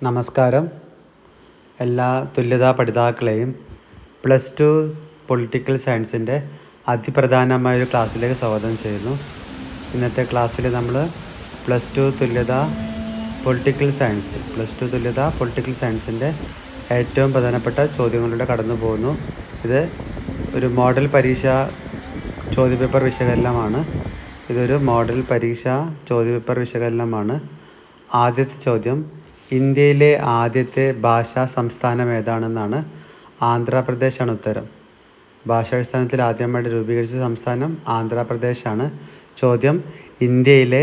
നമസ്കാരം. എല്ലാ തുല്യതാ പഠിതാക്കളെയും +2 പൊളിറ്റിക്കൽ സയൻസിൻ്റെ അതിപ്രധാനമായൊരു ക്ലാസ്സിലേക്ക് സ്വാഗതം ചെയ്യുന്നു. ഇന്നത്തെ ക്ലാസ്സിൽ നമ്മൾ +2 തുല്യത പൊളിറ്റിക്കൽ സയൻസിൻ്റെ ഏറ്റവും പ്രധാനപ്പെട്ട ചോദ്യങ്ങളിലൂടെ കടന്നു പോകുന്നു. ഇത് ഒരു മോഡൽ പരീക്ഷ ചോദ്യപേപ്പർ വിശകലനമാണ്. ആദ്യത്തെ ചോദ്യം, ഇന്ത്യയിലെ ആദ്യത്തെ ഭാഷാ സംസ്ഥാനം ഏതാണെന്നാണ്. ആന്ധ്രാപ്രദേശാണ് ഉത്തരം. ഭാഷാടിസ്ഥാനത്തിൽ ആദ്യമായിട്ട് രൂപീകരിച്ച സംസ്ഥാനം ആന്ധ്രാപ്രദേശാണ്. ചോദ്യം, ഇന്ത്യയിലെ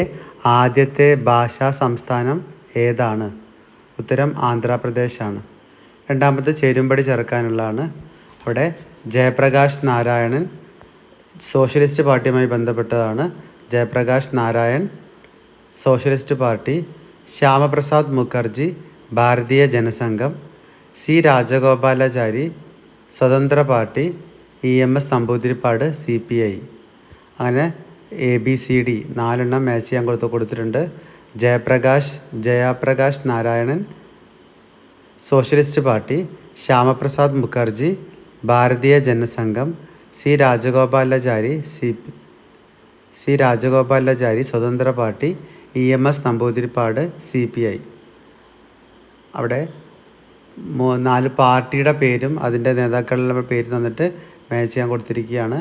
ആദ്യത്തെ ഭാഷാ സംസ്ഥാനം ഏതാണ്? ഉത്തരം ആന്ധ്രാപ്രദേശാണ്. രണ്ടാമത്തെ ചേരുംപടി ചേർക്കാനുള്ളതാണ്. അവിടെ ജയപ്രകാശ് നാരായണൻ സോഷ്യലിസ്റ്റ് പാർട്ടിയുമായി ബന്ധപ്പെട്ടതാണ്. ജയപ്രകാശ് നാരായൺ സോഷ്യലിസ്റ്റ് പാർട്ടി, ശ്യാമപ്രസാദ് മുഖർജി ഭാരതീയ ജനസംഘം, സി രാജഗോപാലാചാരി സ്വതന്ത്ര പാർട്ടി, EMS നമ്പൂതിരിപ്പാട് CPI. അങ്ങനെ ABCD 4 മാച്ച് ചെയ്യാൻ കൊടുത്തിട്ടുണ്ട്. ജയപ്രകാശ് നാരായണൻ സോഷ്യലിസ്റ്റ് പാർട്ടി, ശ്യാമപ്രസാദ് മുഖർജി ഭാരതീയ ജനസംഘം, സി രാജഗോപാലാചാരി സ്വതന്ത്ര പാർട്ടി, EMS നമ്പൂതിരിപ്പാട് CPI. അവിടെ 4 പാർട്ടിയുടെ പേരും അതിൻ്റെ നേതാക്കളുടെ പേര് തന്നിട്ട് മാച്ച് ചെയ്യാൻ കൊടുത്തിരിക്കുകയാണ്.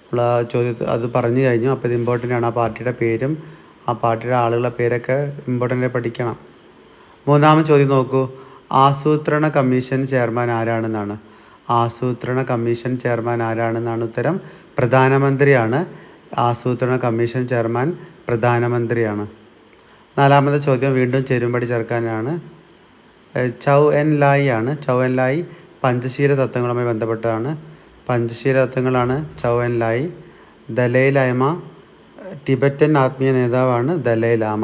നമ്മൾ ആ ചോദ്യത്തിൽ അത് പറഞ്ഞു കഴിഞ്ഞു. അപ്പോൾ ഇത് ഇമ്പോർട്ടൻ്റ് ആണ്. ആ പാർട്ടിയുടെ പേരും ആ പാർട്ടിയുടെ ആളുകളുടെ പേരൊക്കെ ഇമ്പോർട്ടൻ്റ് പഠിക്കണം. മൂന്നാമത്തെ ചോദ്യം നോക്കൂ. ആസൂത്രണ കമ്മീഷൻ ചെയർമാൻ ആരാണെന്നാണ്. ഉത്തരം പ്രധാനമന്ത്രിയാണ്. ആസൂത്രണ കമ്മീഷൻ ചെയർമാൻ പ്രധാനമന്ത്രിയാണ്. നാലാമത്തെ ചോദ്യം വീണ്ടും ചേരുംപടി ചേർക്കാനാണ്. ചൗ എൻ ലായി പഞ്ചശീല തത്വങ്ങളുമായി ബന്ധപ്പെട്ടതാണ്. പഞ്ചശീല തത്വങ്ങളാണ് ചൗ എൻ ലായി. ദലൈലാമ ടിബറ്റൻ ആത്മീയ നേതാവാണ് ദലൈലാമ.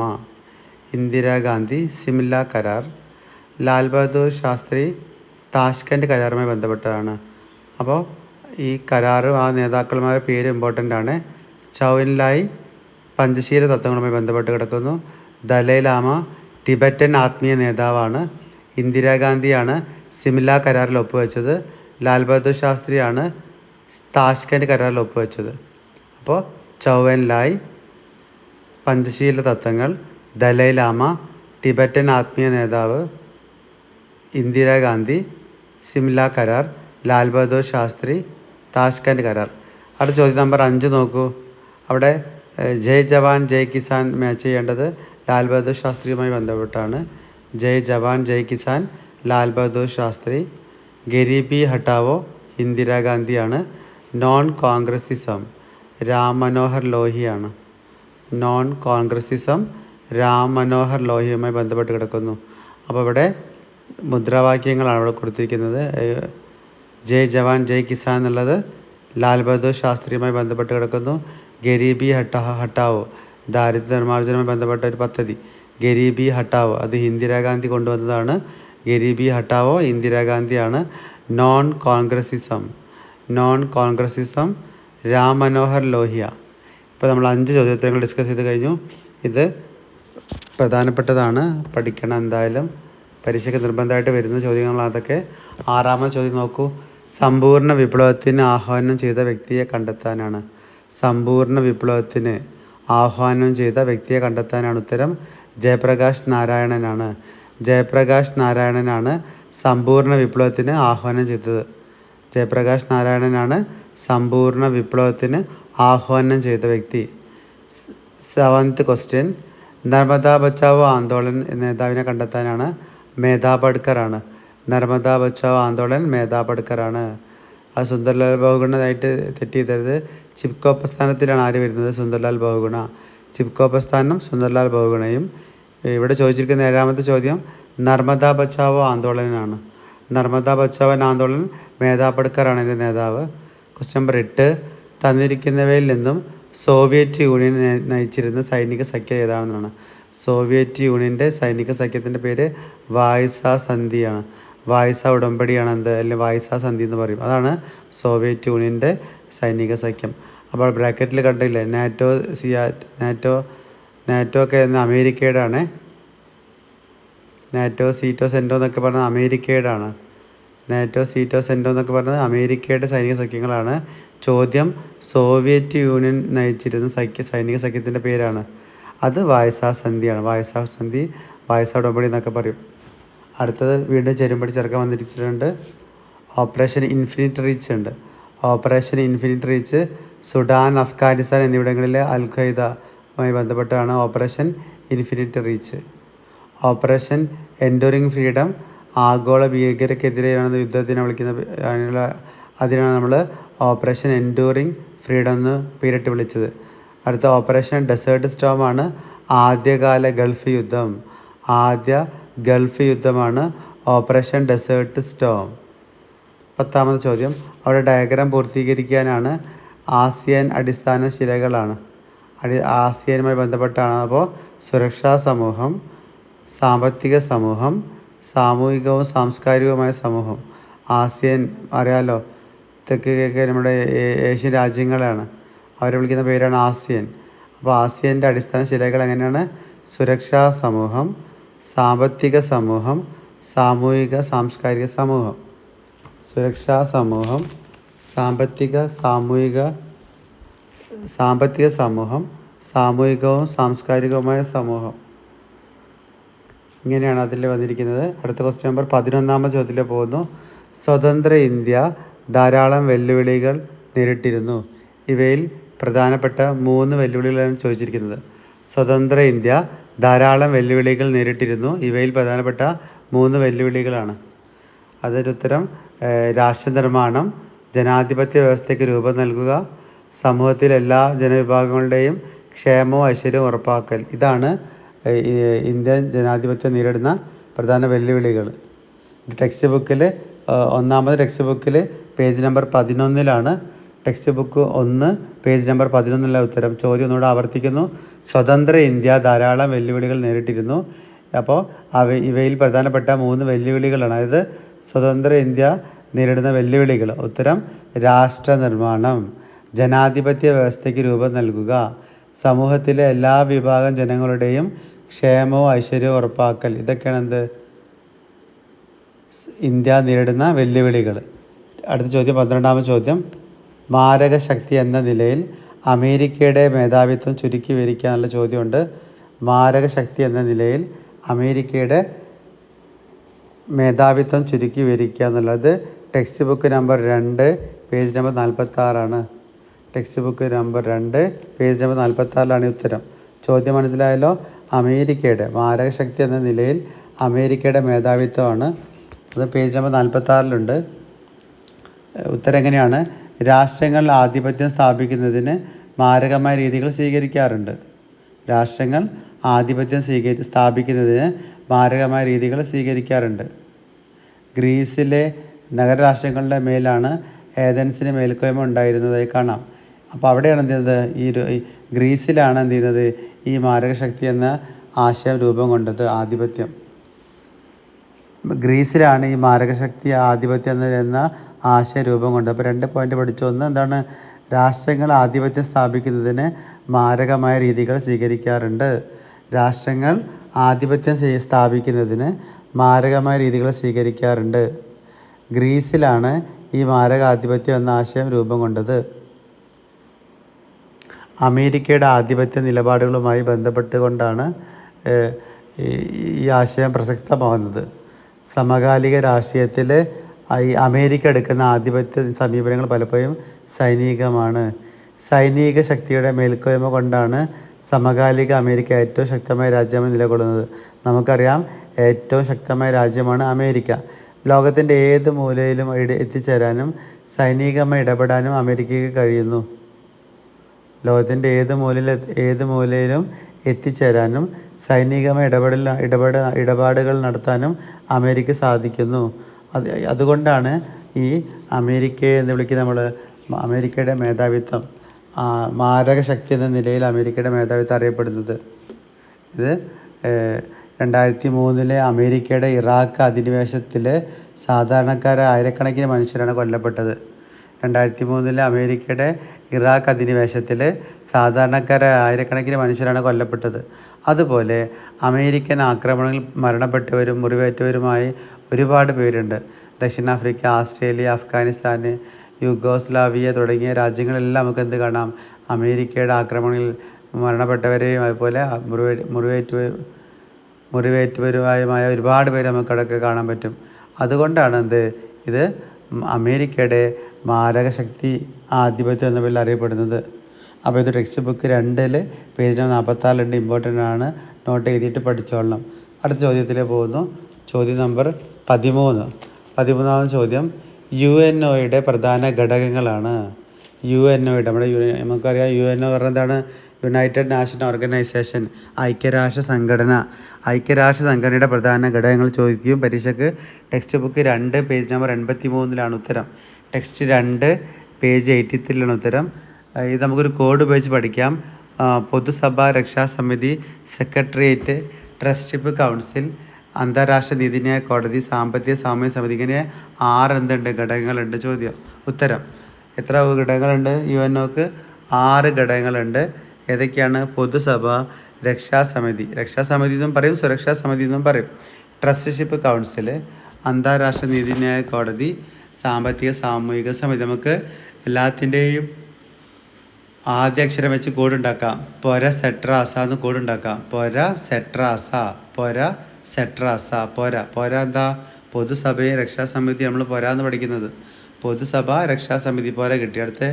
ഇന്ദിരാഗാന്ധി സിംല കരാർ. ലാൽ ബഹദൂർ ശാസ്ത്രി താഷ്കൻഡ് കരാറുമായി ബന്ധപ്പെട്ടതാണ്. അപ്പോൾ ഈ കരാറും ആ നേതാക്കന്മാരുടെ പേര് ഇമ്പോർട്ടൻ്റ് ആണ്. ചൗ എൻ ലായി പഞ്ചശീല തത്വങ്ങളുമായി ബന്ധപ്പെട്ട് കിടക്കുന്നു. ദലൈലാമ ടിബറ്റൻ ആത്മീയ നേതാവാണ്. ഇന്ദിരാഗാന്ധിയാണ് സിംല കരാറിൽ ഒപ്പുവെച്ചത്. ലാൽ ബഹദൂർ ശാസ്ത്രിയാണ് താഷ്കൻഡ് കരാറിൽ ഒപ്പുവെച്ചത്. അപ്പോൾ ചൗ എൻ ലായ് പഞ്ചശീല തത്വങ്ങൾ, ദലൈലാമ ടിബറ്റൻ ആത്മീയ നേതാവ്, ഇന്ദിരാഗാന്ധി സിംല കരാർ, ലാൽ ബഹദൂർ ശാസ്ത്രി താഷ്കൻഡ് കരാർ. അടുത്ത ചോദ്യം നമ്പർ 5 നോക്കൂ. അവിടെ ജയ് ജവാൻ ജയ് കിസാൻ മാച്ച് ചെയ്യേണ്ടത് ലാൽ ബഹദൂർ ശാസ്ത്രിയുമായി ബന്ധപ്പെട്ടാണ്. ജയ് ജവാൻ ജയ് കിസാൻ ലാൽ ബഹദൂർ ശാസ്ത്രി. ഗരീബി ഹട്ടാവോ ഇന്ദിരാഗാന്ധിയാണ്. നോൺ കോൺഗ്രസിസം രാം മനോഹർ ലോഹിയാണ്. രാം മനോഹർ ലോഹിയുമായി ബന്ധപ്പെട്ട് കിടക്കുന്നു. അപ്പോൾ ഇവിടെ മുദ്രാവാക്യങ്ങളാണ് ഇവിടെ കൊടുത്തിരിക്കുന്നത്. ജയ് ജവാൻ ജയ് കിസാൻ എന്നുള്ളത് ലാൽ ബഹദൂർ ശാസ്ത്രിയുമായി ബന്ധപ്പെട്ട് കിടക്കുന്നു. ഗരീബി ഹട്ടാവോ ദാരിദ്ര്യ നിർമ്മാർജ്ജനവുമായി ബന്ധപ്പെട്ട ഒരു പദ്ധതി. ഗരീബി ഹട്ടാവോ അത് ഇന്ദിരാഗാന്ധി കൊണ്ടുവന്നതാണ്. ഗരീബി ഹട്ടാവോ ഇന്ദിരാഗാന്ധിയാണ്. നോൺ കോൺഗ്രസിസം രാം മനോഹർ ലോഹിയ. ഇപ്പോൾ നമ്മൾ 5 ചോദ്യോത്തരങ്ങൾ ഡിസ്കസ് ചെയ്ത് കഴിഞ്ഞു. ഇത് പ്രധാനപ്പെട്ടതാണ്, പഠിക്കണം. എന്തായാലും പരീക്ഷയ്ക്ക് നിർബന്ധമായിട്ട് വരുന്ന ചോദ്യങ്ങളാണ് അതൊക്കെ. 6ാമത്തെ ചോദ്യം നോക്കൂ. സമ്പൂർണ്ണ വിപ്ലവത്തിന് ആഹ്വാനം ചെയ്ത വ്യക്തിയെ കണ്ടെത്താനാണ്. ഉത്തരം ജയപ്രകാശ് നാരായണനാണ്. സമ്പൂർണ്ണ വിപ്ലവത്തിന് ആഹ്വാനം ചെയ്ത വ്യക്തി. 7th ക്വസ്റ്റ്യൻ, നർമ്മദ ബച്ചാവോ ആന്തോളൻ നേതാവിനെ കണ്ടെത്താനാണ്. മേധാ പട്കറാണ്. അത് സുന്ദർലാൽ ബഹുഗുണായിട്ട് തെറ്റിയതരുത്. ചിപ്കോ പ്രസ്ഥാനത്തിലാണ് ആര് വരുന്നത്? സുന്ദർലാൽ ബഹുഗുണ. ചിപ്കോ പ്രസ്ഥാനം സുന്ദർലാൽ ബഹുഗുണയും. ഇവിടെ ചോദിച്ചിരിക്കുന്ന 7ാമത്തെ ചോദ്യം നർമ്മദ ബച്ചാവോ ആന്തോളനാണ്. ആന്തോളൻ മേധാ പട്കറാണ് എൻ്റെ നേതാവ്. ക്വസ്റ്റ്യൻ നമ്പർ 8, തന്നിരിക്കുന്നവയിൽ നിന്നും സോവിയറ്റ് യൂണിയൻ നയിച്ചിരുന്ന സൈനിക സഖ്യം ഏതാണെന്നാണ്. സോവിയറ്റ് യൂണിയൻ്റെ സൈനിക സഖ്യത്തിൻ്റെ പേര് വായ്സാ സന്ധിയാണ്. വായ്സാ ഉടമ്പടിയാണ് അല്ലെങ്കിൽ വായ്സാ സന്ധി എന്ന് പറയും. അതാണ് സോവിയറ്റ് യൂണിയൻ്റെ സൈനിക സഖ്യം. അപ്പോൾ ബ്രാക്കറ്റിൽ കണ്ടില്ലേ നാറ്റോ ഒക്കെ എന്ന അമേരിക്കയുടെ ആണ്. നാറ്റോ സീറ്റോ സെൻറ്റോ എന്നൊക്കെ പറഞ്ഞത് അമേരിക്കയുടെ ആണ്. നാറ്റോ സീറ്റോ സെൻറ്റോ എന്നൊക്കെ പറഞ്ഞത് അമേരിക്കയുടെ സൈനിക സഖ്യങ്ങളാണ്. ചോദ്യം സോവിയറ്റ് യൂണിയൻ നയിച്ചിരുന്ന സൈനിക സഖ്യത്തിൻ്റെ പേരാണ്. അത് വായ്സാ സന്ധിയാണ്. വായ്സാ സന്ധി, വായ്സാ ഉടമ്പടി എന്നൊക്കെ പറയും. അടുത്തത് വീണ്ടും ചേരുംപടി ചേർക്കാൻ വന്നിരിച്ചിട്ടുണ്ട്. ഓപ്പറേഷൻ ഇൻഫിനിറ്റ് റീച്ച് ഉണ്ട്. Operation infinite reach Sudan, Afghanistan എന്നിവിടങ്ങളിലെ അൽ ഖ്വയ്ദയുമായി ബന്ധപ്പെട്ടാണ് operation infinite reach. Operation enduring freedom ആഗോള ഭീകരക്കെതിരെയാണ് യുദ്ധത്തിനെ വിളിക്കുന്ന, അതിനാണ് നമ്മൾ ഓപ്പറേഷൻ എൻഡ്യൂറിങ് ഫ്രീഡം എന്ന് പേരിട്ട് വിളിച്ചത്. അടുത്ത ഓപ്പറേഷൻ ഡെസേർട്ട് സ്റ്റോമാണ് ആദ്യകാല ഗൾഫ് യുദ്ധം. ആദ്യ ഗൾഫ് യുദ്ധമാണ് ഓപ്പറേഷൻ ഡെസേർട്ട് സ്റ്റോം. 10ാമത് ചോദ്യം, അവിടെ ഡയഗ്രാം പൂർത്തീകരിക്കാനാണ്. ആസിയൻ അടിസ്ഥാന ശിലകളാണ്. ആസിയനുമായി ബന്ധപ്പെട്ടാണ്. അപ്പോൾ സുരക്ഷാ സമൂഹം, സാമ്പത്തിക സമൂഹം, സാമൂഹികവും സാംസ്കാരികവുമായ സമൂഹം. ആസിയൻ അറിയാലോ, തെക്ക് കിഴക്ക് നമ്മുടെ ഏഷ്യൻ രാജ്യങ്ങളാണ്. അവരെ വിളിക്കുന്ന പേരാണ് ആസിയൻ. അപ്പോൾ ആസിയൻ്റെ അടിസ്ഥാന ശിലകൾ എങ്ങനെയാണ്? സുരക്ഷാ സമൂഹം, സാമ്പത്തിക സമൂഹം, സാമൂഹിക സാംസ്കാരിക സമൂഹം. സുരക്ഷാ സമൂഹം, സാമ്പത്തിക സമൂഹം, സാമൂഹികവും സാംസ്കാരികവുമായ സമൂഹം. ഇങ്ങനെയാണ് അതിൽ വന്നിരിക്കുന്നത്. അടുത്ത ക്വസ്റ്റ്യൻ നമ്പർ 11ാമത് ചോദ്യത്തിലേക്ക് പോകുന്നു. സ്വതന്ത്ര ഇന്ത്യ ധാരാളം വെല്ലുവിളികൾ നേരിട്ടിരുന്നു. ഇവയിൽ പ്രധാനപ്പെട്ട 3 വെല്ലുവിളികളാണ് ചോദിച്ചിരിക്കുന്നത്. സ്വതന്ത്ര ഇന്ത്യ ധാരാളം വെല്ലുവിളികൾ നേരിട്ടിരുന്നു. ഇവയിൽ പ്രധാനപ്പെട്ട 3 വെല്ലുവിളികളാണ്. അതൊരു ഉത്തരം രാഷ്ട്രനിർമ്മാണം, ജനാധിപത്യ വ്യവസ്ഥയ്ക്ക് രൂപം നൽകുക, സമൂഹത്തിലെ എല്ലാ ജനവിഭാഗങ്ങളുടെയും ക്ഷേമവും ഐശ്വര്യവും ഉറപ്പാക്കൽ. ഇതാണ് ഇന്ത്യൻ ജനാധിപത്യം നേരിടുന്ന പ്രധാന വെല്ലുവിളികൾ. ടെക്സ്റ്റ് ബുക്കിൽ 1ാമത് ടെക്സ്റ്റ് ബുക്കിൽ പേജ് നമ്പർ 11ലാണ്. ടെക്സ്റ്റ് ബുക്ക് 1 പേജ് നമ്പർ 11 ഉത്തരം. ചോദ്യം ഒന്നുകൂടെ ആവർത്തിക്കുന്നു. സ്വതന്ത്ര ഇന്ത്യ ധാരാളം വെല്ലുവിളികൾ നേരിട്ടിരുന്നു. അപ്പോൾ ഇവയിൽ പ്രധാനപ്പെട്ട 3 വെല്ലുവിളികളാണ്. അതായത് സ്വതന്ത്ര ഇന്ത്യ നേരിടുന്ന വെല്ലുവിളികൾ. ഉത്തരം രാഷ്ട്ര നിർമ്മാണം, ജനാധിപത്യ വ്യവസ്ഥയ്ക്ക് രൂപം നൽകുക, സമൂഹത്തിലെ എല്ലാ വിഭാഗം ജനങ്ങളുടെയും ക്ഷേമവും ഐശ്വര്യവും ഉറപ്പാക്കൽ. ഇതൊക്കെയാണ് എന്ത് ഇന്ത്യ നേരിടുന്ന വെല്ലുവിളികൾ. അടുത്ത ചോദ്യം 12ാമത് ചോദ്യം, മാരകശക്തി എന്ന നിലയിൽ അമേരിക്കയുടെ മേധാവിത്വം ചുരുക്കി വിവരിക്കാനുള്ള ചോദ്യമുണ്ട്. മാരകശക്തി എന്ന നിലയിൽ അമേരിക്കയുടെ മേധാവിത്വം ചുരുക്കി വിവരിക്കുക എന്നുള്ളത് text book number 2 page number 46ആണ്. Text book number 2 page number 46ലാണ് ഉത്തരം. ചോദ്യം മനസ്സിലായല്ലോ. അമേരിക്കയുടെ മാരകശക്തി എന്ന നിലയിൽ അമേരിക്കയുടെ മേധാവിത്വമാണ്. അത് പേജ് നമ്പർ 46ലുണ്ട്. ഉത്തരം എങ്ങനെയാണ്? രാഷ്ട്രങ്ങൾ ആധിപത്യം സ്ഥാപിക്കുന്നതിന് മാരകമായ രീതികൾ സ്വീകരിക്കാറുണ്ട്. രാഷ്ട്രങ്ങൾ ആധിപത്യം സ്ഥാപിക്കുന്നതിന് മാരകമായ രീതികൾ സ്വീകരിക്കാറുണ്ട്. ഗ്രീസിലെ നഗരരാഷ്ട്രങ്ങളുടെ മേലാണ് ഏതൻസിന് മേൽക്കോയ്മ ഉണ്ടായിരുന്നതായി കാണാം. അപ്പോൾ അവിടെയാണ് എന്ത് ചെയ്യുന്നത്? ഈ ഗ്രീസിലാണ് എന്ത് ചെയ്യുന്നത്? ഈ മാരകശക്തി എന്ന ആശയം രൂപം കൊണ്ടത്. ആധിപത്യം ഗ്രീസിലാണ് ഈ മാരകശക്തി ആധിപത്യം എന്ന ആശയം രൂപം കൊണ്ടത്. അപ്പോൾ 2 പോയിന്റ് പഠിച്ചു. ഒന്ന് എന്താണ്? രാഷ്ട്രങ്ങൾ ആധിപത്യം സ്ഥാപിക്കുന്നതിന് മാരകമായ രീതികൾ സ്വീകരിക്കാറുണ്ട്. രാഷ്ട്രങ്ങൾ ആധിപത്യം സ്ഥാപിക്കുന്നതിന് മാരകമായ രീതികൾ സ്വീകരിക്കാറുണ്ട്. ഗ്രീസിലാണ് ഈ മാരകാധിപത്യം എന്ന ആശയം രൂപം കൊണ്ടത്. അമേരിക്കയുടെ ആധിപത്യ നിലപാടുകളുമായി ബന്ധപ്പെട്ടുകൊണ്ടാണ് ഈ ആശയം പ്രസക്തമാകുന്നത്. സമകാലിക രാഷ്ട്രീയത്തിൽ ഈ അമേരിക്ക എടുക്കുന്ന ആധിപത്യ സമീപനങ്ങൾ പലപ്പോഴും സൈനികമാണ്. സൈനിക ശക്തിയുടെ മേൽക്കോയ്മ കൊണ്ടാണ് സമകാലിക അമേരിക്ക ഏറ്റവും ശക്തമായ രാജ്യമായി നിലകൊള്ളുന്നത്. നമുക്കറിയാം, ഏറ്റവും ശക്തമായ രാജ്യമാണ് അമേരിക്ക. ലോകത്തിൻ്റെ ഏത് മൂലയിലും എത്തിച്ചേരാനും സൈനികമായി ഇടപെടാനും അമേരിക്കയ്ക്ക് കഴിയുന്നു. ലോകത്തിൻ്റെ ഏത് മൂലയിലും എത്തിച്ചേരാനും സൈനികമായ ഇടപാടുകൾ നടത്താനും അമേരിക്ക സാധിക്കുന്നു. അതുകൊണ്ടാണ് ഈ അമേരിക്കയെ എന്ന് വിളിക്കുന്ന അമേരിക്കയുടെ മേധാവിത്വം, മാരകശക്തി എന്ന നിലയിൽ അമേരിക്കയുടെ മേധാവിത്വം അറിയപ്പെടുന്നത്. ഇത് 2003 അമേരിക്കയുടെ ഇറാഖ് അധിനിവേശത്തിൽ സാധാരണക്കാരായ ആയിരക്കണക്കിന് മനുഷ്യരാണ് കൊല്ലപ്പെട്ടത്. 2003 അമേരിക്കയുടെ ഇറാഖ് അധിനിവേശത്തിൽ സാധാരണക്കാരായ ആയിരക്കണക്കിന് മനുഷ്യരാണ് കൊല്ലപ്പെട്ടത്. അതുപോലെ അമേരിക്കൻ ആക്രമണങ്ങളിൽ മരണപ്പെട്ടവരും മുറിവേറ്റവരുമായി ഒരുപാട് പേരുണ്ട്. ദക്ഷിണാഫ്രിക്ക, ഓസ്ട്രേലിയ, അഫ്ഗാനിസ്ഥാൻ, യുഗോസ്ലാവിയ തുടങ്ങിയ രാജ്യങ്ങളെല്ലാം നമുക്ക് എന്ത് കാണാം? അമേരിക്കയുടെ ആക്രമണങ്ങളിൽ മരണപ്പെട്ടവരെയും അതുപോലെ മുറിവേറ്റവരുമായ ഒരുപാട് പേര് നമുക്ക് അവിടെയൊക്കെ കാണാൻ പറ്റും. അതുകൊണ്ടാണ് ഇത് അമേരിക്കയുടെ മാരകശക്തി ആധിപത്യം എന്ന പേരിൽ അറിയപ്പെടുന്നത്. അപ്പോൾ ഇത് text book 2 page number 44 important ആണ്, നോട്ട് എഴുതിയിട്ട് പഠിച്ചോളണം. അടുത്ത ചോദ്യത്തിലേക്ക് പോകുന്നു. ചോദ്യം നമ്പർ 13. 13ാമത് ചോദ്യം UNOയുടെ പ്രധാന ഘടകങ്ങളാണ്. UNOയുടെ നമുക്കറിയാം UNO പറഞ്ഞാൽ എന്താണ്? യുണൈറ്റഡ് നാഷൻ ഓർഗനൈസേഷൻ, ഐക്യരാഷ്ട്ര സംഘടന. ഐക്യരാഷ്ട്ര സംഘടനയുടെ പ്രധാന ഘടകങ്ങൾ ചോദിക്കുകയും പരീക്ഷയ്ക്ക് ടെക്സ്റ്റ് ബുക്ക് 2 പേജ് നമ്പർ 83 ഉത്തരം. ടെക്സ്റ്റ് 2 പേജ് 83 ഉത്തരം. ഇത് നമുക്കൊരു കോഡ് ഉപയോഗിച്ച് പഠിക്കാം. പൊതുസഭ, രക്ഷാസമിതി, സെക്രട്ടേറിയറ്റ്, ട്രസ്റ്റിപ്പ് കൗൺസിൽ, അന്താരാഷ്ട്ര നീതിന്യായ കോടതി, സാമ്പത്തിക സാമൂഹ്യ സമിതി, ഇങ്ങനെ 6 ഘടകങ്ങളുണ്ട്. ചോദ്യം ഉത്തരം. എത്ര ഘടകങ്ങളുണ്ട്? UNOക്ക് 6 ഘടകങ്ങളുണ്ട്. ഏതൊക്കെയാണ്? പൊതുസഭ, രക്ഷാസമിതി എന്നും പറയും, സുരക്ഷാ സമിതി എന്നും പറയും, ട്രസ്റ്റിഷിപ്പ് കൗൺസിൽ, അന്താരാഷ്ട്ര നീതിന്യായ കോടതി, സാമ്പത്തിക സാമൂഹിക സമിതി. നമുക്ക് എല്ലാത്തിൻ്റെയും ആദ്യ അക്ഷരം വെച്ച് കോഡ് ഉണ്ടാക്കാം. പൊര സെട്രാസ എന്ന് കോഡ് ഉണ്ടാക്കാം. പൊര സെട്രാസ. പൊര എന്താ? പൊതുസഭയും രക്ഷാസമിതി നമ്മൾ പൊര എന്ന് പഠിക്കുന്നത്. പൊതുസഭ, രക്ഷാസമിതി പൊര കിട്ടി. അടുത്ത്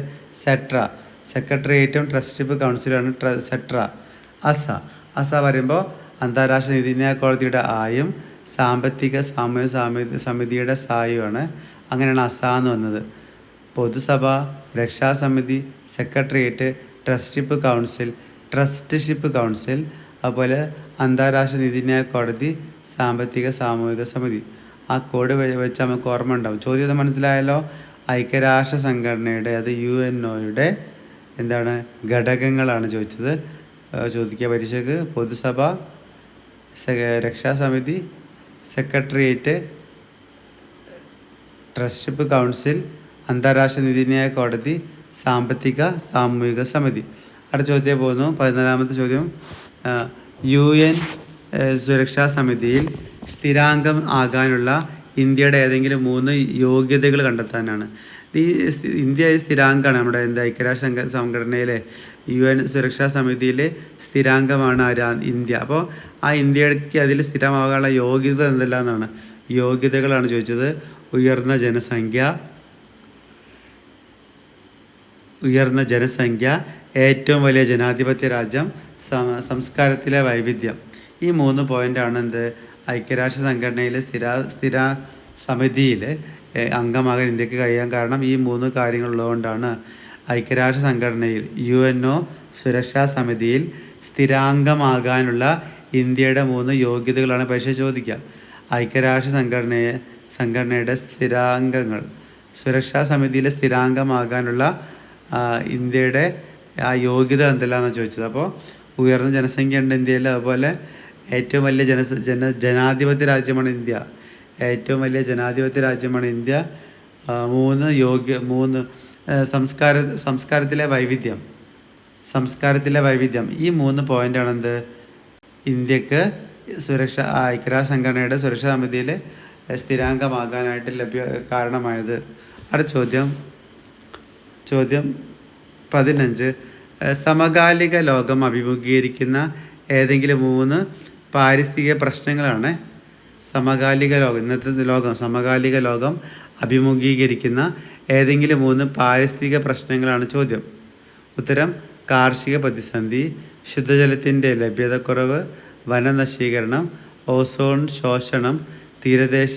സെക്രട്ടേറിയറ്റും ട്രസ്റ്റിപ്പ് കൗൺസിലുമാണ് അസ പറയുമ്പോൾ അന്താരാഷ്ട്ര നീതിന്യായ കോടതിയുടെ ആയും സാമ്പത്തിക സാമൂഹ്യ സമിതിയുടെ സായുമാണ്. അങ്ങനെയാണ് അസ എന്ന് വന്നത്. പൊതുസഭ, രക്ഷാസമിതി, സെക്രട്ടേറിയറ്റ്, ട്രസ്റ്റിഷിപ്പ് കൗൺസിൽ, അതുപോലെ അന്താരാഷ്ട്ര നീതിന്യായ കോടതി, സാമ്പത്തിക സാമൂഹിക സമിതി. ആ കോഡ് വെച്ച് നമുക്ക് ഓർമ്മ ഉണ്ടാവും. ചോദ്യം മനസ്സിലായല്ലോ? ഐക്യരാഷ്ട്ര സംഘടനയുടെ, അത് UNOയുടെ എന്താണ് ഘടകങ്ങളാണ് ചോദിച്ചത്. ചോദിക്കുക പരീക്ഷയ്ക്ക്. പൊതുസഭ, രക്ഷാസമിതി, സെക്രട്ടേറിയറ്റ്, ട്രസ്റ്റിപ്പ് കൗൺസിൽ, അന്താരാഷ്ട്ര നീതിന്യായ കോടതി, സാമ്പത്തിക സാമൂഹിക സമിതി. അടുത്ത ചോദ്യം പോകുന്നു. 14ാമത്തെ ചോദ്യം UN സുരക്ഷാ സമിതിയിൽ സ്ഥിരാംഗം ആകാനുള്ള ഇന്ത്യയുടെ ഏതെങ്കിലും 3 യോഗ്യതകൾ കണ്ടെത്താനാണ്. ഇന്ത്യ സ്ഥിരാംഗമാണ് നമ്മുടെ ഐക്യരാഷ്ട്ര സംഘടനയിലെ UN സുരക്ഷാ സമിതിയിൽ സ്ഥിരാംഗമാണ് ഇന്ത്യ. അപ്പോൾ ആ ഇന്ത്യക്ക് അതിൽ സ്ഥിരമാകാനുള്ള യോഗ്യത എന്തെല്ലാമെന്നാണ് യോഗ്യതകളാണ് ചോദിച്ചത്. ഉയർന്ന ജനസംഖ്യ, ഏറ്റവും വലിയ ജനാധിപത്യ രാജ്യം, സംസ്കാരത്തിലെ വൈവിധ്യം. ഈ 3 പോയിൻ്റാണ് ഐക്യരാഷ്ട്ര സംഘടനയിലെ സ്ഥിര സമിതിയിൽ അംഗമാകാൻ ഇന്ത്യക്ക് കഴിയാൻ കാരണം. ഈ 3 കാര്യങ്ങളുള്ളതുകൊണ്ടാണ് ഐക്യരാഷ്ട്ര സംഘടനയിൽ UNO സുരക്ഷാ സമിതിയിൽ സ്ഥിരാംഗമാകാനുള്ള ഇന്ത്യയുടെ 3 യോഗ്യതകളാണ് പരീക്ഷ ചോദിക്കുക. ഐക്യരാഷ്ട്ര സംഘടനയുടെ സ്ഥിരാംഗങ്ങൾ, സുരക്ഷാ സമിതിയിലെ സ്ഥിരാംഗമാകാനുള്ള ഇന്ത്യയുടെ ആ യോഗ്യത എന്തെല്ലാമെന്നാണ് ചോദിച്ചത്. അപ്പോൾ ഉയർന്ന ജനസംഖ്യ ഉണ്ട് ഇന്ത്യയിൽ, അതുപോലെ ഏറ്റവും വലിയ ജനാധിപത്യ രാജ്യമാണ് ഇന്ത്യ. ഏറ്റവും വലിയ ജനാധിപത്യ രാജ്യമാണ് ഇന്ത്യ. 3 സംസ്കാരത്തിലെ വൈവിധ്യം. ഈ 3 പോയിൻ്റാണ് ഇന്ത്യക്ക് ഐക്യരാഷ്ട്ര സംഘടനയുടെ സുരക്ഷാ സമിതിയിൽ സ്ഥിരാംഗമാകാനായിട്ട് കാരണമായത്. അടുത്ത ചോദ്യം 15. സമകാലിക ലോകം അഭിമുഖീകരിക്കുന്ന ഏതെങ്കിലും 3 പാരിസ്ഥിതിക പ്രശ്നങ്ങളാണ്. സമകാലിക ലോകം അഭിമുഖീകരിക്കുന്ന ഏതെങ്കിലും 3 പാരിസ്ഥിതിക പ്രശ്നങ്ങളാണ് ചോദ്യം. ഉത്തരം: കാർഷിക പ്രതിസന്ധി, ശുദ്ധജലത്തിൻ്റെ ലഭ്യതക്കുറവ്, വനനശീകരണം, ഓസോൺ ശോഷണം, തീരദേശ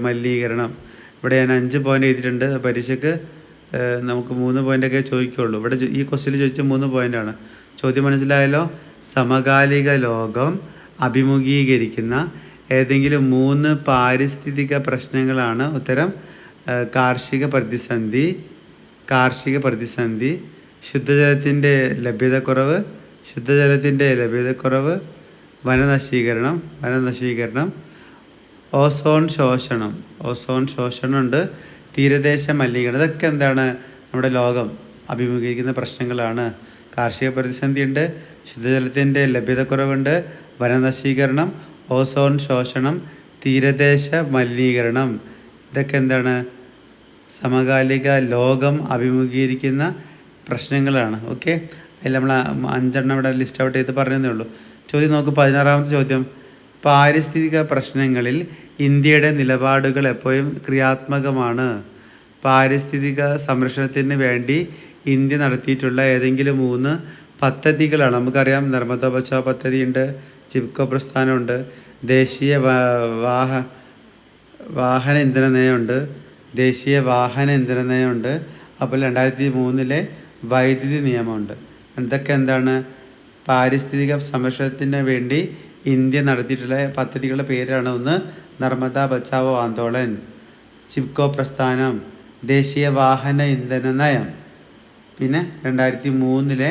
മലിനീകരണം. ഇവിടെ ഞാൻ 5 പോയിൻ്റ് എഴുതിയിട്ടുണ്ട്. പരീക്ഷയ്ക്ക് നമുക്ക് 3 പോയിൻ്റൊക്കെ ചോദിക്കുകയുള്ളൂ. ഇവിടെ ഈ ക്വസ്റ്റ്യനിൽ ചോദിച്ച 3 പോയിൻ്റാണ്. ചോദ്യം മനസ്സിലായല്ലോ? സമകാലിക ലോകം അഭിമുഖീകരിക്കുന്ന ഏതെങ്കിലും 3 പാരിസ്ഥിതിക പ്രശ്നങ്ങളാണ് ഉത്തരം. കാർഷിക പ്രതിസന്ധി, ശുദ്ധജലത്തിൻ്റെ ലഭ്യതക്കുറവ്, വനനശീകരണം, ഓസോൺ ശോഷണമുണ്ട്, തീരദേശ മലിനീകരണം. ഇതൊക്കെ എന്താണ്? നമ്മുടെ ലോകം അഭിമുഖീകരിക്കുന്ന പ്രശ്നങ്ങളാണ്. കാർഷിക പ്രതിസന്ധിയുണ്ട്, ശുദ്ധജലത്തിൻ്റെ ലഭ്യതക്കുറവുണ്ട്, വനനശീകരണം, ഓസോൺ ശോഷണം, തീരദേശ മലിനീകരണം. ഇതൊക്കെ എന്താണ് സമകാലിക ലോകം അഭിമുഖീകരിക്കുന്ന പ്രശ്നങ്ങളാണ്. ഓക്കെ, അതിൽ നമ്മൾ 5 ഇവിടെ ലിസ്റ്റ് ഔട്ട് ചെയ്ത് പറഞ്ഞതേ ഉള്ളൂ. ചോദ്യം നോക്കൂ, 16ാമത്തെ ചോദ്യം. പാരിസ്ഥിതിക പ്രശ്നങ്ങളിൽ ഇന്ത്യയുടെ നിലപാടുകൾ എപ്പോഴും ക്രിയാത്മകമാണ്. പാരിസ്ഥിതിക സംരക്ഷണത്തിന് വേണ്ടി ഇന്ത്യ നടത്തിയിട്ടുള്ള ഏതെങ്കിലും 3 പദ്ധതികളാണ്. നമുക്കറിയാം, നർമ്മദ ബച്ചാവ് പദ്ധതിയുണ്ട്, ചിപ്കോ പ്രസ്ഥാനമുണ്ട്, ദേശീയ വാഹന ഇന്ധന നയമുണ്ട്, ദേശീയ വാഹന ഇന്ധന നയമുണ്ട്, അപ്പോൾ 2003 വൈദ്യുതി നിയമമുണ്ട്. ഇതൊക്കെ എന്താണ് പാരിസ്ഥിതിക സംരക്ഷണത്തിന് വേണ്ടി ഇന്ത്യ നടത്തിയിട്ടുള്ള പദ്ധതികളുടെ പേരാണ്. ഒന്ന് നർമ്മദ ബച്ചാവോ ആന്തോളൻ, ചിപ്കോ പ്രസ്ഥാനം, ദേശീയ വാഹന ഇന്ധന നയം, പിന്നെ 2003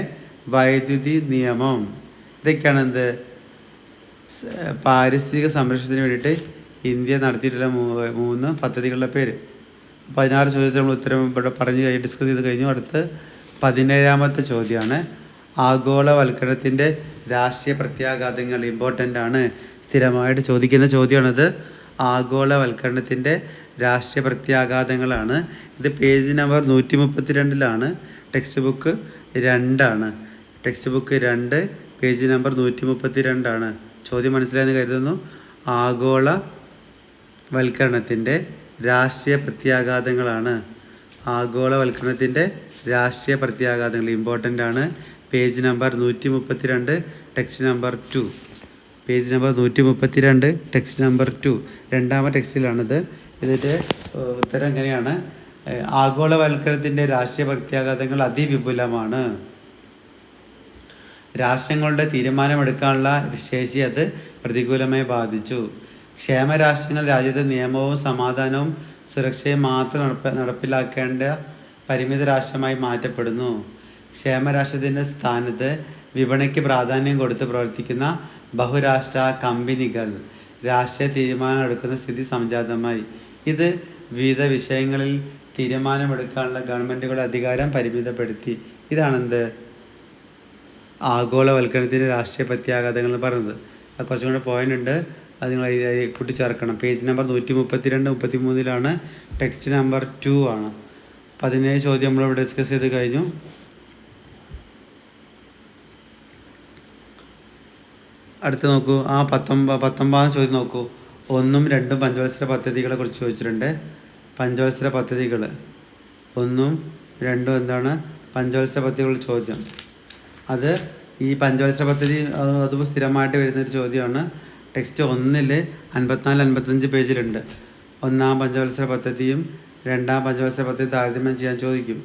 വൈദ്യുതി നിയമം. ഇതൊക്കെയാണ് പാരിസ്ഥിതിക സംരക്ഷണത്തിന് വേണ്ടിയിട്ട് ഇന്ത്യ നടത്തിയിട്ടുള്ള 3 പദ്ധതികളുടെ പേര്. 16 ചോദ്യത്തിൽ നമ്മൾ ഉത്തരം ഇവിടെ ഡിസ്കസ് ചെയ്ത് കഴിഞ്ഞു. അടുത്ത് 17ാമത്തെ ചോദ്യമാണ്. ആഗോളവൽക്കരണത്തിൻ്റെ രാഷ്ട്രീയ പ്രത്യാഘാതങ്ങൾ ഇമ്പോർട്ടൻ്റ് ആണ്, സ്ഥിരമായിട്ട് ചോദിക്കുന്ന ചോദ്യമാണിത്. ആഗോളവൽക്കരണത്തിൻ്റെ രാഷ്ട്രീയ പ്രത്യാഘാതങ്ങളാണ്. ഇത് page number 132 text book 2 text book 2 page number 132 ചോദ്യം മനസ്സിലായെന്ന് കരുതുന്നു. ആഗോളവൽക്കരണത്തിൻ്റെ രാഷ്ട്രീയ പ്രത്യാഘാതങ്ങളാണ്. ആഗോളവൽക്കരണത്തിൻ്റെ രാഷ്ട്രീയ പ്രത്യാഘാതങ്ങൾ ഇമ്പോർട്ടൻ്റ് ആണ്. Page number 132 text number 2 page number 132 text number 2 2ാമത്തെ ടെക്സ്റ്റിലാണിത്. ഇതിൻ്റെ ഉത്തരം എങ്ങനെയാണ്? ആഗോളവൽക്കരണത്തിൻ്റെ രാഷ്ട്രീയ പ്രത്യാഘാതങ്ങൾ അതിവിപുലമാണ്. രാഷ്ട്രങ്ങളുടെ തീരുമാനമെടുക്കാനുള്ള ശേഷി അത് പ്രതികൂലമായി ബാധിച്ചു. ക്ഷേമരാഷ്ട്രങ്ങൾ രാജ്യത്തെ നിയമവും സമാധാനവും സുരക്ഷയും മാത്രം നടപ്പിലാക്കേണ്ട പരിമിത രാഷ്ട്രമായി മാറ്റപ്പെടുന്നു. ക്ഷേമരാഷ്ട്രത്തിൻ്റെ സ്ഥാനത്ത് വിപണിക്ക് പ്രാധാന്യം കൊടുത്ത് പ്രവർത്തിക്കുന്ന ബഹുരാഷ്ട്ര കമ്പനികൾ രാഷ്ട്രീയ തീരുമാനം എടുക്കുന്ന സ്ഥിതി സംജാതമായി. ഇത് വിവിധ വിഷയങ്ങളിൽ തീരുമാനമെടുക്കാനുള്ള ഗവൺമെൻറ്റുകളുടെ അധികാരം പരിമിതപ്പെടുത്തി. ഇതാണെന്ത് ആഗോളവൽക്കരണത്തിൻ്റെ രാഷ്ട്രീയ പ്രത്യാഘാതങ്ങൾ എന്ന് പറയുന്നത്. കുറച്ചും കൂടെ പോയിൻ്റ് ഉണ്ട്, അത് നിങ്ങൾ കൂട്ടിച്ചേർക്കണം. പേജ് നമ്പർ 132 33 ടെക്സ്റ്റ് നമ്പർ 2 ആണ്. 17 ചോദ്യം നമ്മളിവിടെ ഡിസ്കസ് ചെയ്ത് കഴിഞ്ഞു. അടുത്ത് നോക്കൂ, 19ാം ചോദ്യം നോക്കൂ. 1ഉം 2ഉം പഞ്ചവത്സര പദ്ധതികളെ കുറിച്ച് ചോദിച്ചിട്ടുണ്ട്. പഞ്ചവത്സര പദ്ധതികൾ 1ഉം 2ഉം എന്താണ് പഞ്ചവത്സര പദ്ധതികളുടെ ചോദ്യം. അത് ഈ പഞ്ചവത്സര പദ്ധതി അത് സ്ഥിരമായിട്ട് വരുന്നൊരു ചോദ്യമാണ്. ടെക്സ്റ്റ് 1 54-55 പേജിലുണ്ട്. 1ാം പഞ്ചവത്സര പദ്ധതിയും 2ാം പഞ്ചവത്സര പദ്ധതി താരതമ്യം ചെയ്യാൻ ചോദിക്കും.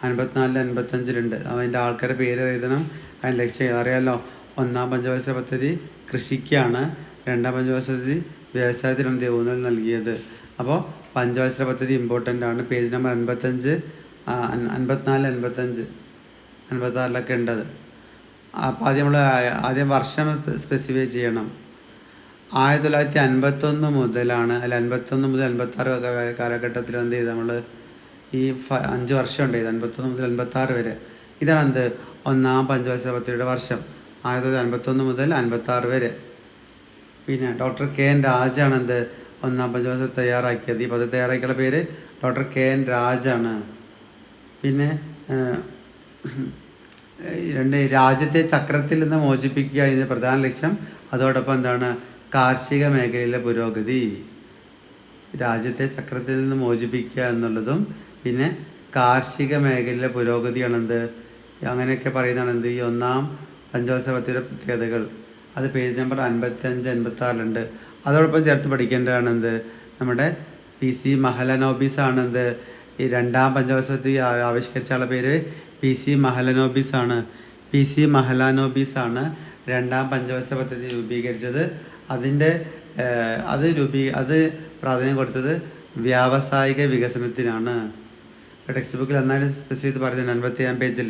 54-55 അതിൻ്റെ ആൾക്കാരുടെ പേര് എഴുതണം, അതിന് ലക്ഷ്യം അറിയാമല്ലോ. 1ാം പഞ്ചവത്സര പദ്ധതി കൃഷിക്കാണ്, 2ാം പഞ്ചവത്സര പദ്ധതി വ്യവസായത്തിനാണ് ഊന്നൽ നൽകിയത്. അപ്പോൾ പഞ്ചവത്സര പദ്ധതി ഇമ്പോർട്ടൻ്റ് ആണ്. പേജ് നമ്പർ 55 54-55 56 ഉണ്ടത്. അപ്പോൾ ആദ്യം വർഷം സ്പെസിഫൈ ചെയ്യണം. 1951 മുതലാണ്, അല്ല 51 മുതൽ 56 കാലഘട്ടത്തിൽ എന്ത് ചെയ്ത് നമ്മൾ ഈ 5 വർഷം ഉണ്ട്. 51 മുതൽ 56 വരെ. ഇതാണ് 1ാം പഞ്ചവത്സര പദ്ധതിയുടെ വർഷം, 1951 മുതൽ 56 വരെ. പിന്നെ ഡോക്ടർ KN രാജാണ് 1ാം പഞ്ചവത്സര തയ്യാറാക്കിയത്. ഈ പദ്ധതി തയ്യാറാക്കിയുള്ള പേര് ഡോക്ടർ KN രാജാണ്. പിന്നെ 2 രാജ്യത്തെ ചക്രത്തിൽ നിന്ന് മോചിപ്പിക്കുക ഇതിൻ്റെ പ്രധാന ലക്ഷ്യം. അതോടൊപ്പം എന്താണ് കാർഷിക മേഖലയിലെ പുരോഗതി. രാജ്യത്തെ ചക്രത്തിൽ നിന്ന് മോചിപ്പിക്കുക എന്നുള്ളതും പിന്നെ കാർഷിക മേഖലയിലെ പുരോഗതിയാണ് അങ്ങനെയൊക്കെ പറയുന്നതാണ് ഈ 1ാം പഞ്ചവത്സര പദ്ധതിയുടെ പ്രത്യേകതകൾ. അത് പേജ് നമ്പർ 55-56 അതോടൊപ്പം ചേർത്ത് പഠിക്കേണ്ടതാണ് നമ്മുടെ PC മഹലനോബിസ് ആണ് ഈ 2ാം പഞ്ചവത്സര പദ്ധതി ആവിഷ്കരിച്ച ആളുടെ പേര് PC മഹലനോബിസ് ആണ്. PC മഹലാനോബിസ് ആണ് 2ാം പഞ്ചവത്സര പദ്ധതി രൂപീകരിച്ചത്. അത് പ്രാധാന്യം കൊടുത്തത് വ്യാവസായിക വികസനത്തിനാണ്. ടെക്സ്റ്റ് ബുക്കിൽ നന്നായിട്ട് സ്പെസിഫൈ ചെയ്ത് പറയുന്നുണ്ട് 57-ാം പേജിൽ.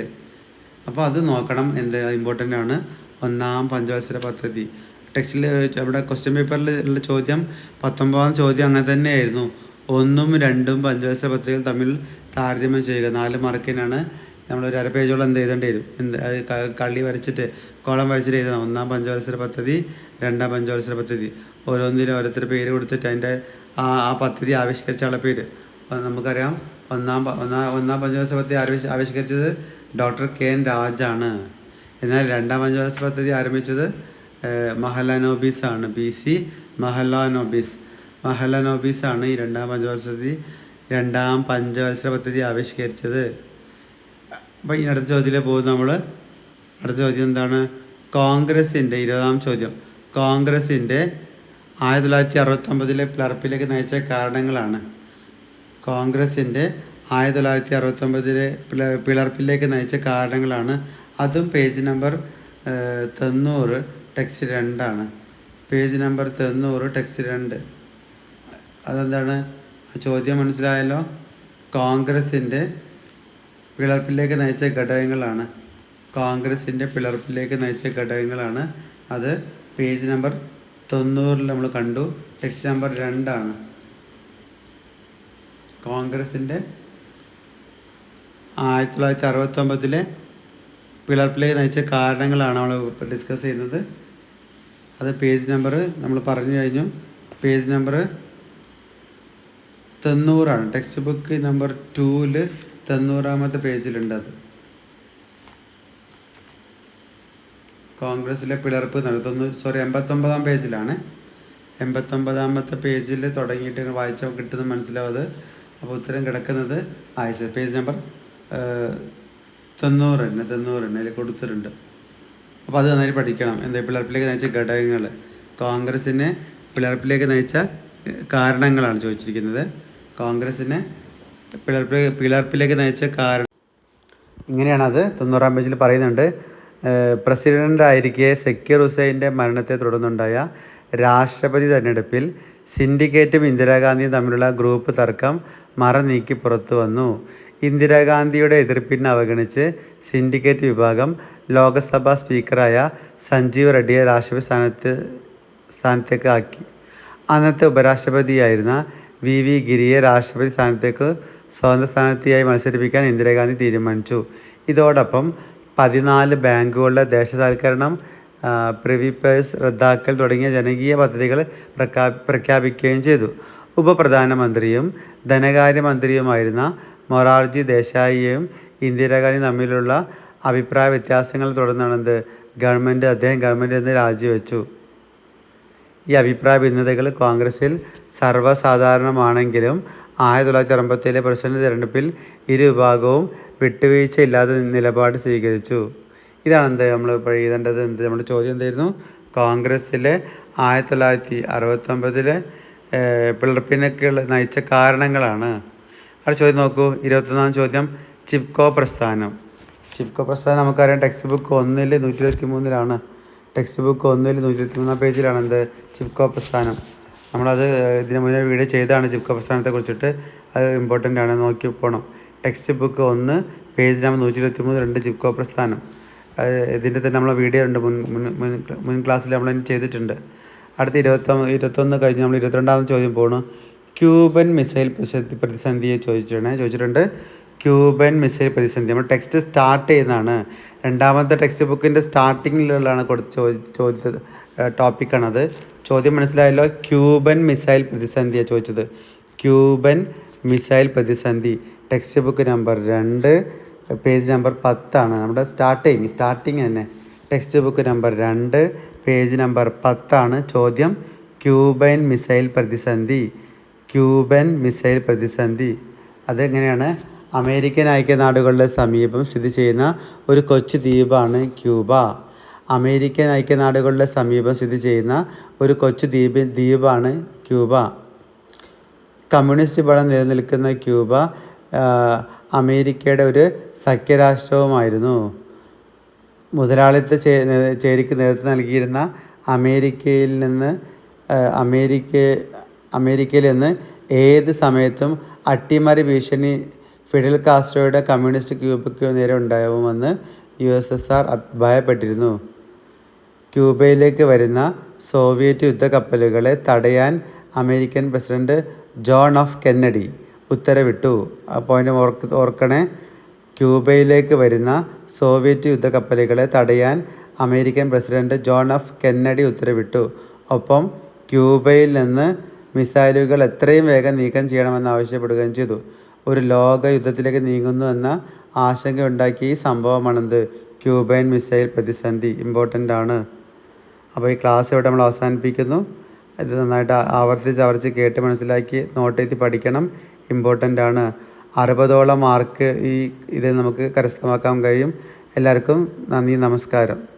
അപ്പോൾ അത് നോക്കണം, ഇമ്പോർട്ടൻ്റ് ആണ് 1ാം പഞ്ചവത്സര പദ്ധതി. ടെക്സ്റ്റിൽ ഇവിടെ ക്വസ്റ്റ്യൻ പേപ്പറിൽ ഉള്ള ചോദ്യം 19ാം ചോദ്യം അങ്ങനെ തന്നെയായിരുന്നു. 1ഉം 2ഉം പഞ്ചവത്സര പദ്ധതികൾ തമ്മിൽ താരതമ്യം ചെയ്യുക. 4 മാർക്കിനാണ് നമ്മളൊരു അര പേജോളം എന്ത് എഴുതേണ്ടി വരും, അത് കള്ളി വരച്ചിട്ട് കോളം വരച്ചിട്ട് എഴുതണം. 1-ാം പഞ്ചവത്സര പദ്ധതി, 2-ാം പഞ്ചവത്സര പദ്ധതി, ഓരോന്നിനും ഓരോരുത്തർ പേര് കൊടുത്തിട്ട് അതിൻ്റെ ആ പദ്ധതി ആവിഷ്കരിച്ച ആളുടെ പേര്. നമുക്കറിയാം, ഒന്നാം പഞ്ചവത്സര പദ്ധതി ആവിഷ്കരിച്ചത് ഡോക്ടർ KN രാജാണ്. എന്നാൽ 2-ാം പഞ്ചവത്സര പദ്ധതി ആരംഭിച്ചത് മഹലനോബിസാണ്. BC മഹലനോബിസാണ് ഈ 2-ാം പഞ്ചവത്സര പദ്ധതി ആവിഷ്കരിച്ചത്. അപ്പോൾ ഈ അടുത്ത ചോദ്യത്തിലേക്ക് പോകുന്നത് നമ്മൾ. അടുത്ത ചോദ്യം എന്താണ്? കോൺഗ്രസിൻ്റെ 20-ാം ചോദ്യം. കോൺഗ്രസിൻ്റെ 1969 പിളർപ്പിലേക്ക് നയിച്ച കാരണങ്ങളാണ്. കോൺഗ്രസിൻ്റെ 1969 പിളർപ്പിലേക്ക് നയിച്ച കാരണങ്ങളാണ്. അതും page number 90 text 2 page number 90 text 2. അതെന്താണ്? ചോദ്യം മനസ്സിലായല്ലോ. കോൺഗ്രസിൻ്റെ പിളർപ്പിലേക്ക് നയിച്ച ഘടകങ്ങളാണ്. കോൺഗ്രസിൻ്റെ പിളർപ്പിലേക്ക് നയിച്ച ഘടകങ്ങളാണ്. അത് പേജ് നമ്പർ 90 നമ്മൾ കണ്ടു. Text number 2. കോൺഗ്രസിൻ്റെ 1969 പിളർപ്പിലേക്ക് നയിച്ച കാരണങ്ങളാണ് നമ്മൾ ഡിസ്കസ് ചെയ്യുന്നത്. അത് പേജ് നമ്പർ നമ്മൾ പറഞ്ഞു കഴിഞ്ഞു. Page number 90. Text book number 2-ൽ 90-ാമത്തെ പേജിലുണ്ട്. അത് കോൺഗ്രസിലെ പിളർപ്പ് 89-ാം പേജിലാണ്. 89-ാമത്തെ പേജിൽ തുടങ്ങിയിട്ട് വായിച്ചാൽ കിട്ടുന്ന മനസ്സിലാവും അത്. അപ്പോൾ ഉത്തരം കിടക്കുന്നത് പേജ് നമ്പർ 90 അതിൽ കൊടുത്തിട്ടുണ്ട്. അപ്പോൾ അത് നന്നായി പഠിക്കണം. എന്താ പിളർപ്പിലേക്ക് നയിച്ച ഘടകങ്ങൾ, കോൺഗ്രസിനെ പിളർപ്പിലേക്ക് നയിച്ച കാരണങ്ങളാണ് ചോദിച്ചിരിക്കുന്നത്. കോൺഗ്രസിനെ പിളർപ്പിലേക്ക് നയിച്ച കാരണം ഇങ്ങനെയാണത് 90-ാം പേജിൽ പറയുന്നുണ്ട്. പ്രസിഡൻ്റായിരിക്കെ സക്കീർ ഹുസൈൻ്റെ മരണത്തെ തുടർന്നുണ്ടായ രാഷ്ട്രപതി തെരഞ്ഞെടുപ്പിൽ സിൻഡിക്കേറ്റും ഇന്ദിരാഗാന്ധിയും തമ്മിലുള്ള ഗ്രൂപ്പ് തർക്കം മറനീക്കി പുറത്തു വന്നു. ഇന്ദിരാഗാന്ധിയുടെ എതിർപ്പിനെ അവഗണിച്ച് സിൻഡിക്കേറ്റ് വിഭാഗം ലോക്സഭാ സ്പീക്കറായ സഞ്ജീവ് റെഡ്ഡിയെ രാഷ്ട്രപതി സ്ഥാനത്തേക്ക് ആക്കി. അന്നത്തെ ഉപരാഷ്ട്രപതിയായിരുന്ന VV ഗിരിയെ രാഷ്ട്രപതി സ്ഥാനത്തേക്ക് സ്വതന്ത്ര സ്ഥാനാർത്ഥിയായി മത്സരിപ്പിക്കാൻ ഇന്ദിരാഗാന്ധി തീരുമാനിച്ചു. ഇതോടൊപ്പം 14 ബാങ്കുകളുടെ ദേശസാൽക്കരണം, പ്രിവി പേഴ്സ് റദ്ദാക്കൽ തുടങ്ങിയ ജനകീയ പദ്ധതികൾ പ്രഖ്യാപിക്കുകയും ചെയ്തു. ഉപപ്രധാനമന്ത്രിയും ധനകാര്യമന്ത്രിയുമായിരുന്ന മൊറാർജി ദേശായിയും ഇന്ദിരാഗാന്ധി തമ്മിലുള്ള അഭിപ്രായ വ്യത്യാസങ്ങളെ തുടർന്നാണ് അദ്ദേഹം ഗവൺമെൻറ് നിന്ന് രാജിവെച്ചു. ഈ അഭിപ്രായ ഭിന്നതകൾ കോൺഗ്രസിൽ സർവ്വസാധാരണമാണെങ്കിലും 1967 പ്രസിഡന്റ് തിരഞ്ഞെടുപ്പിൽ ഇരുവിഭാഗവും വിട്ടുവീഴ്ചയില്ലാതെ നിലപാട് സ്വീകരിച്ചു. ഇതാണ് നമ്മൾ ഇപ്പോൾ എഴുതേണ്ടത്. നമ്മുടെ ചോദ്യം എന്തായിരുന്നു? കോൺഗ്രസ്സിലെ 1969 പിളർപ്പിനൊക്കെ നയിച്ച കാരണങ്ങളാണ്. ആ ചോദ്യം നോക്കൂ. 21-ാം ചോദ്യം. ചിപ്കോ പ്രസ്ഥാനം നമുക്കറിയാം. ടെക്സ്റ്റ് ബുക്ക് 1-ൽ 123 ടെക്സ്റ്റ് ബുക്ക് 1-ൽ 123-ാം പേജിലാണ് ചിപ്കോ പ്രസ്ഥാനം. നമ്മളത് ഇതിന് മുന്നേ വീഡിയോ ചെയ്താണ് ചിപ്കോ പ്രസ്ഥാനത്തെ കുറിച്ചിട്ട്. അത് ഇമ്പോർട്ടൻ്റ് ആണ്, നോക്കി പോകണം. Text book 1 page number 123 Chipko പ്രസ്ഥാനം. ഇതിൻ്റെ തന്നെ നമ്മളെ വീഡിയോ ഉണ്ട്, മുൻ ക്ലാസ്സിൽ നമ്മൾ ചെയ്തിട്ടുണ്ട്. അടുത്ത 21 കഴിഞ്ഞ് നമ്മൾ 22-ാമത്തെ ചോദ്യം പോകണം. ക്യൂബൻ മിസൈൽ പ്രതിസന്ധിയെ ചോദിച്ചിട്ടുണ്ട്. ക്യൂബൻ മിസൈൽ പ്രതിസന്ധി നമ്മൾ ടെക്സ്റ്റ് സ്റ്റാർട്ട് ചെയ്യുന്നതാണ്. 2-ാമത്തെ ടെക്സ്റ്റ് ബുക്കിൻ്റെ സ്റ്റാർട്ടിങ്ങിലുള്ളതാണ് ചോദിച്ചത് ടോപ്പിക്കാണത്. ചോദ്യം മനസ്സിലായല്ലോ. ക്യൂബൻ മിസൈൽ പ്രതിസന്ധിയാണ് ചോദിച്ചത്. ക്യൂബൻ മിസൈൽ പ്രതിസന്ധി text book number 2 page number 10 നമ്മുടെ സ്റ്റാർട്ടിങ് തന്നെ. Text book number 2 page number 10 ചോദ്യം. ക്യൂബൻ മിസൈൽ പ്രതിസന്ധി അതെങ്ങനെയാണ്? അമേരിക്കൻ ഐക്യനാടുകളുടെ സമീപം സ്ഥിതി ചെയ്യുന്ന ഒരു കൊച്ചു ദ്വീപാണ് ക്യൂബ. അമേരിക്കൻ ഐക്യനാടുകളുടെ സമീപം സ്ഥിതി ചെയ്യുന്ന ഒരു കൊച്ചു ദ്വീപാണ് ക്യൂബ. കമ്മ്യൂണിസ്റ്റ് ഭരണം നിലനിൽക്കുന്ന ക്യൂബ അമേരിക്കയുടെ ഒരു സഖ്യരാഷ്ട്രവുമായിരുന്നു. മുതലാളിത്ത ചേരിക്ക് നേതൃത്വം നൽകിയിരുന്ന അമേരിക്കയിൽ നിന്ന് ഏത് സമയത്തും അട്ടിമറി ഭീഷണി ഫിഡൽ കാസ്ട്രോയുടെ കമ്മ്യൂണിസ്റ്റ് ക്യൂബയ്ക്ക് നേരെ ഉണ്ടാവുമെന്ന് USSR ഭയപ്പെട്ടിരുന്നു. ക്യൂബയിലേക്ക് വരുന്ന സോവിയറ്റ് യുദ്ധക്കപ്പലുകളെ തടയാൻ American president John F Kennedy ഉത്തരവിട്ടു. ആ പോയിന്റ് ഓർക്കണേ. ക്യൂബയിലേക്ക് വരുന്ന സോവിയറ്റ് യുദ്ധക്കപ്പലുകളെ തടയാൻ American president John F Kennedy ഉത്തരവിട്ടു. ഒപ്പം ക്യൂബയിൽ നിന്ന് മിസൈലുകൾ എത്രയും വേഗം നീക്കം ചെയ്യണമെന്ന് ആവശ്യപ്പെടുകയും ചെയ്തു. ഒരു ലോക യുദ്ധത്തിലേക്ക് നീങ്ങുന്നു എന്ന ആശങ്കയുണ്ടാക്കിയ ഈ സംഭവമാണെന്ത്? ക്യൂബൻ മിസൈൽ പ്രതിസന്ധി. ഇമ്പോർട്ടൻ്റ് ആണ്. അപ്പോൾ ഈ ക്ലാസ് ഇവിടെ നമ്മൾ അവസാനിപ്പിക്കുന്നു. ഇത് നന്നായിട്ട് ആവർത്തിച്ച് കേട്ട് മനസ്സിലാക്കി നോട്ട് എഴുതി പഠിക്കണം. ഇമ്പോർട്ടൻ്റ് ആണ്. 60ഓളം മാർക്ക് ഇതിൽ നമുക്ക് കരസ്ഥമാക്കാൻ കഴിയും. എല്ലാവർക്കും നന്ദി, നമസ്കാരം.